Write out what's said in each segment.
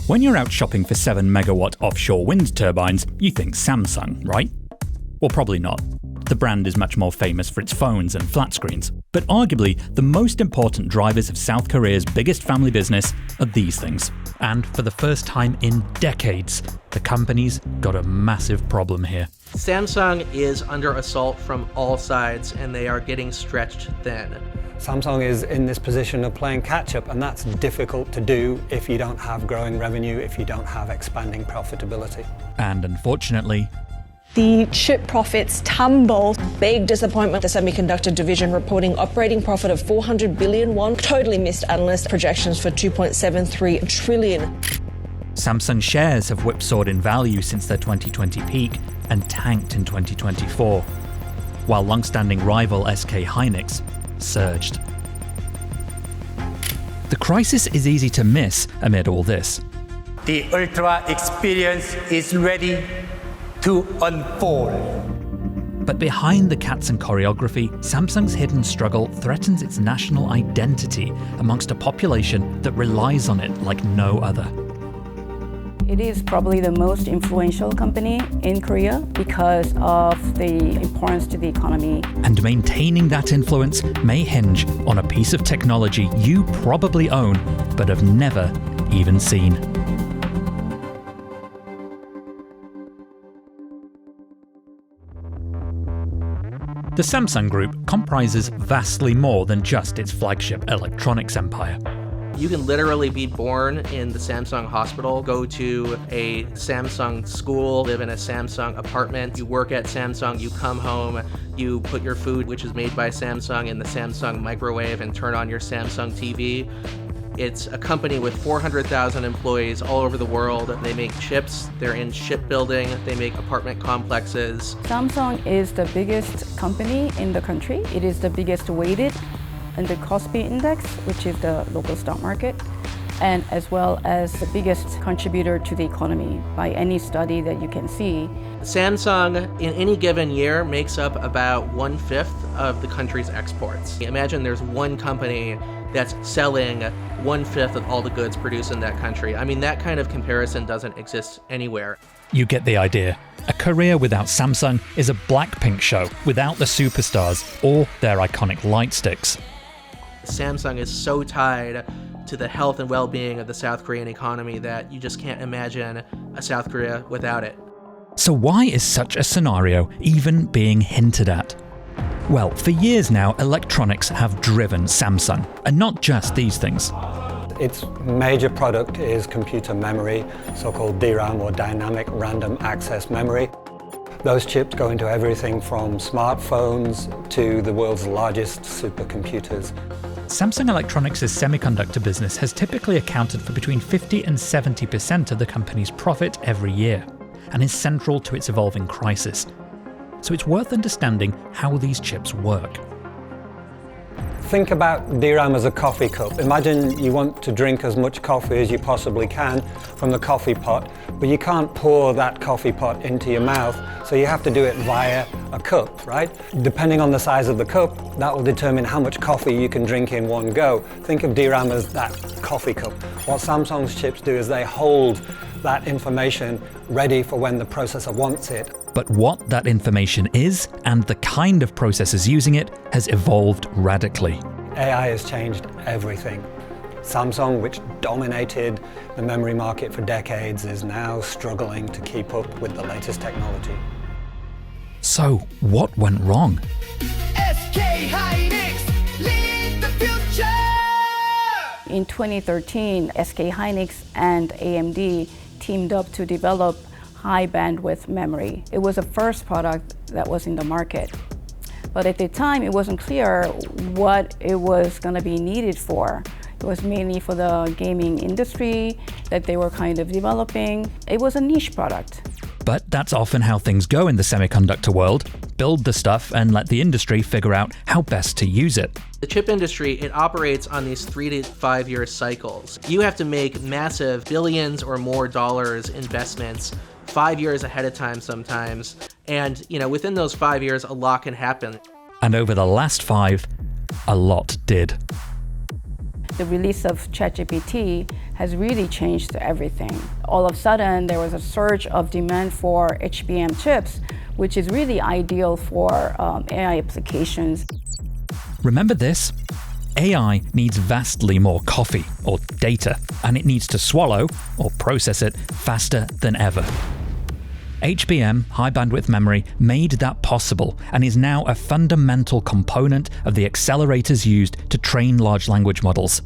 When you're out shopping for 7-megawatt offshore wind turbines, you think Samsung, right? Well, probably not. The brand is much more famous for its phones and flat screens. But arguably, the most important drivers of South Korea's biggest family business are these things. And for the first time in decades, the company's got a massive problem here. Samsung is under assault from all sides, and they are getting stretched thin. Samsung is in this position of playing catch-up, and that's difficult to do if you don't have growing revenue, if you don't have expanding profitability. And unfortunately, the chip profits tumble. Big disappointment. The semiconductor division reporting operating profit of 400 billion won. Totally missed analyst projections for 2.73 trillion. Samsung shares have whipsawed in value since their 2020 peak and tanked in 2024, while long-standing rival SK Hynix surged. The crisis is easy to miss amid all this. The Ultra experience is ready to unfold. But behind the cats and choreography, Samsung's hidden struggle threatens its national identity amongst a population that relies on it like no other. It is probably the most influential company in Korea because of the importance to the economy. And maintaining that influence may hinge on a piece of technology you probably own but have never even seen. The Samsung Group comprises vastly more than just its flagship electronics empire. You can literally be born in the Samsung hospital, go to a Samsung school, live in a Samsung apartment, you work at Samsung, you come home, you put your food, which is made by Samsung, in the Samsung microwave and turn on your Samsung TV. It's a company with 400,000 employees all over the world. They make chips, they're in shipbuilding, they make apartment complexes. Samsung is the biggest company in the country. It is the biggest weighted in the Kospi index, which is the local stock market, and as well as the biggest contributor to the economy by any study that you can see. Samsung, in any given year, makes up about 1/5 of the country's exports. Imagine there's one company that's selling 1/5 of all the goods produced in that country. I mean, that kind of comparison doesn't exist anywhere. You get the idea. A Korea without Samsung is a Blackpink show without the superstars or their iconic light sticks. Samsung is so tied to the health and well-being of the South Korean economy that you just can't imagine a South Korea without it. So why is such a scenario even being hinted at? Well, for years now, electronics have driven Samsung, and not just these things. Its major product is computer memory, so-called DRAM or dynamic random access memory. Those chips go into everything from smartphones to the world's largest supercomputers. Samsung Electronics' semiconductor business has typically accounted for between 50 and 70% of the company's profit every year, and is central to its evolving crisis. So it's worth understanding how these chips work. Think about DRAM as a coffee cup. Imagine you want to drink as much coffee as you possibly can from the coffee pot, but you can't pour that coffee pot into your mouth, so you have to do it via a cup, right? Depending on the size of the cup, that will determine how much coffee you can drink in one go. Think of DRAM as that coffee cup. What Samsung's chips do is they hold that information ready for when the processor wants it. But what that information is, and the kind of processors using it, has evolved radically. AI has changed everything. Samsung, which dominated the memory market for decades, is now struggling to keep up with the latest technology. So, what went wrong? SK Hynix, lead the future! In 2013, SK Hynix and AMD teamed up to develop high bandwidth memory. It was the first product that was in the market. But at the time, it wasn't clear what it was going to be needed for. It was mainly for the gaming industry that they were kind of developing. It was a niche product. But that's often how things go in the semiconductor world. Build the stuff and let the industry figure out how best to use it. The chip industry, it operates on these 3 to 5 year cycles. You have to make massive billions or more dollars investments 5 years ahead of time sometimes. And, within those 5 years, a lot can happen. And over the last 5, a lot did. The release of ChatGPT has really changed everything. All of a sudden, there was a surge of demand for HBM chips, which is really ideal for AI applications. Remember this? AI needs vastly more coffee, or data, and it needs to swallow, or process it, faster than ever. HBM, high bandwidth memory, made that possible and is now a fundamental component of the accelerators used to train large language models.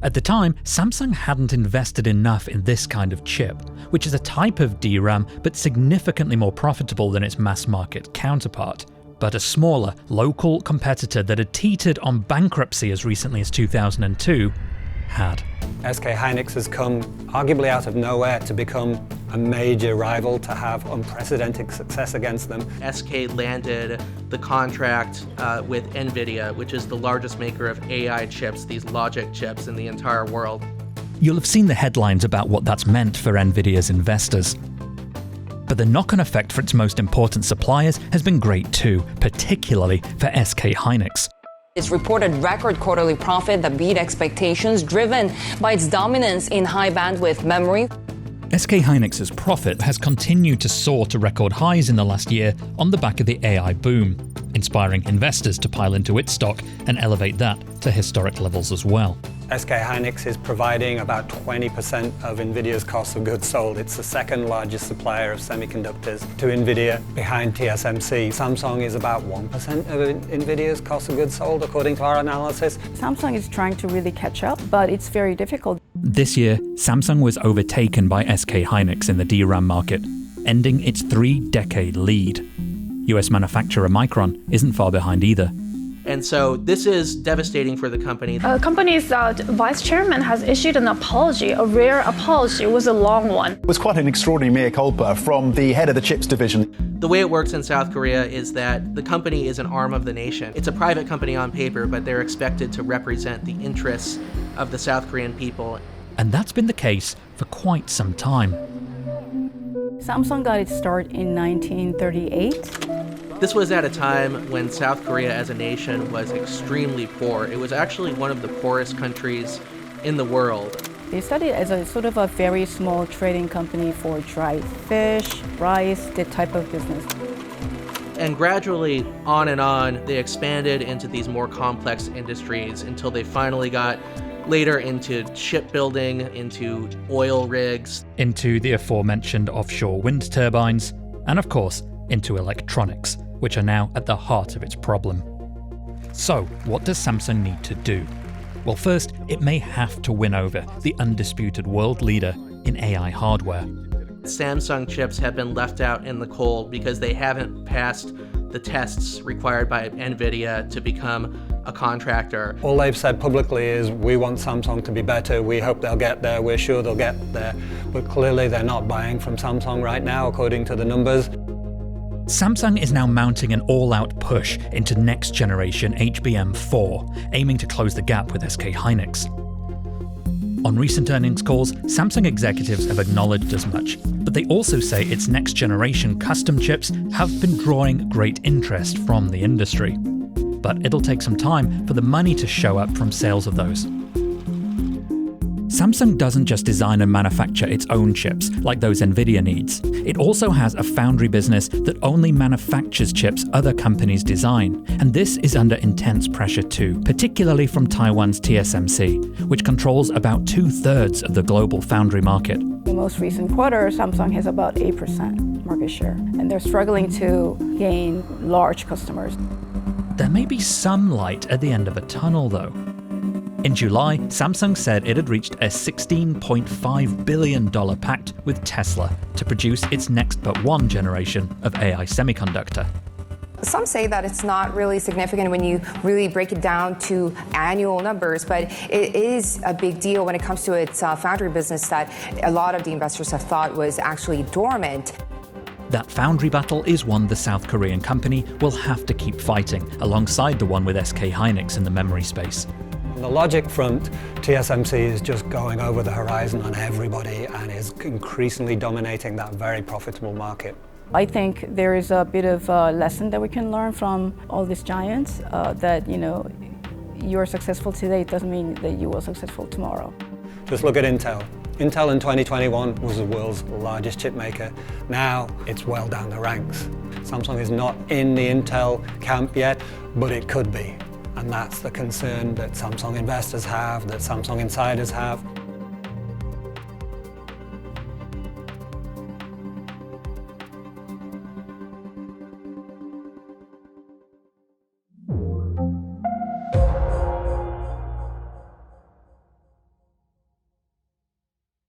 At the time, Samsung hadn't invested enough in this kind of chip, which is a type of DRAM but significantly more profitable than its mass market counterpart. But a smaller, local competitor that had teetered on bankruptcy as recently as 2002 had. SK Hynix has come arguably out of nowhere to become a major rival, to have unprecedented success against them. SK landed the contract with NVIDIA, which is the largest maker of AI chips, these logic chips in the entire world. You'll have seen the headlines about what that's meant for NVIDIA's investors. But the knock-on effect for its most important suppliers has been great too, particularly for SK Hynix. It's reported record quarterly profit that beat expectations, driven by its dominance in high bandwidth memory. SK Hynix's profit has continued to soar to record highs in the last year on the back of the AI boom, inspiring investors to pile into its stock and elevate that to historic levels as well. SK Hynix is providing about 20% of NVIDIA's cost of goods sold. It's the second largest supplier of semiconductors to NVIDIA, behind TSMC. Samsung is about 1% of NVIDIA's cost of goods sold, according to our analysis. Samsung is trying to really catch up, but it's very difficult. This year, Samsung was overtaken by SK Hynix in the DRAM market, ending its 3-decade lead. US manufacturer Micron isn't far behind either. And so this is devastating for the company. The company's vice chairman has issued an apology, a rare apology. It was a long one. It was quite an extraordinary mea culpa from the head of the chips division. The way it works in South Korea is that the company is an arm of the nation. It's a private company on paper, but they're expected to represent the interests of the South Korean people. And that's been the case for quite some time. Samsung got its start in 1938. This was at a time when South Korea as a nation was extremely poor. It was actually one of the poorest countries in the world. They started as a sort of a very small trading company for dried fish, rice, that type of business. And gradually, on, they expanded into these more complex industries until they finally got later into shipbuilding, into oil rigs, into the aforementioned offshore wind turbines, and of course, into electronics, which are now at the heart of its problem. So, what does Samsung need to do? Well, first, it may have to win over the undisputed world leader in AI hardware. Samsung chips have been left out in the cold because they haven't passed the tests required by NVIDIA to become a contractor. All they've said publicly is, we want Samsung to be better, we hope they'll get there, we're sure they'll get there. But clearly they're not buying from Samsung right now, according to the numbers. Samsung is now mounting an all-out push into next-generation HBM4, aiming to close the gap with SK Hynix. On recent earnings calls, Samsung executives have acknowledged as much, but they also say its next-generation custom chips have been drawing great interest from the industry. But it'll take some time for the money to show up from sales of those. Samsung doesn't just design and manufacture its own chips, like those NVIDIA needs. It also has a foundry business that only manufactures chips other companies design, and this is under intense pressure too, particularly from Taiwan's TSMC, which controls about 2/3 of the global foundry market. The most recent quarter, Samsung has about 8% market share, and they're struggling to gain large customers. There may be some light at the end of a tunnel, though. In July, Samsung said it had reached a $16.5 billion pact with Tesla to produce its next but one generation of AI semiconductor. Some say that it's not really significant when you really break it down to annual numbers, but it is a big deal when it comes to its foundry business that a lot of the investors have thought was actually dormant. That foundry battle is one the South Korean company will have to keep fighting, alongside the one with SK Hynix in the memory space. On the logic front, TSMC is just going over the horizon on everybody and is increasingly dominating that very profitable market. I think there is a bit of a lesson that we can learn from all these giants, that you're successful today doesn't mean that you will be successful tomorrow. Just look at Intel. Intel in 2021 was the world's largest chip maker. Now it's well down the ranks. Samsung is not in the Intel camp yet, but it could be. And that's the concern that Samsung investors have, that Samsung insiders have.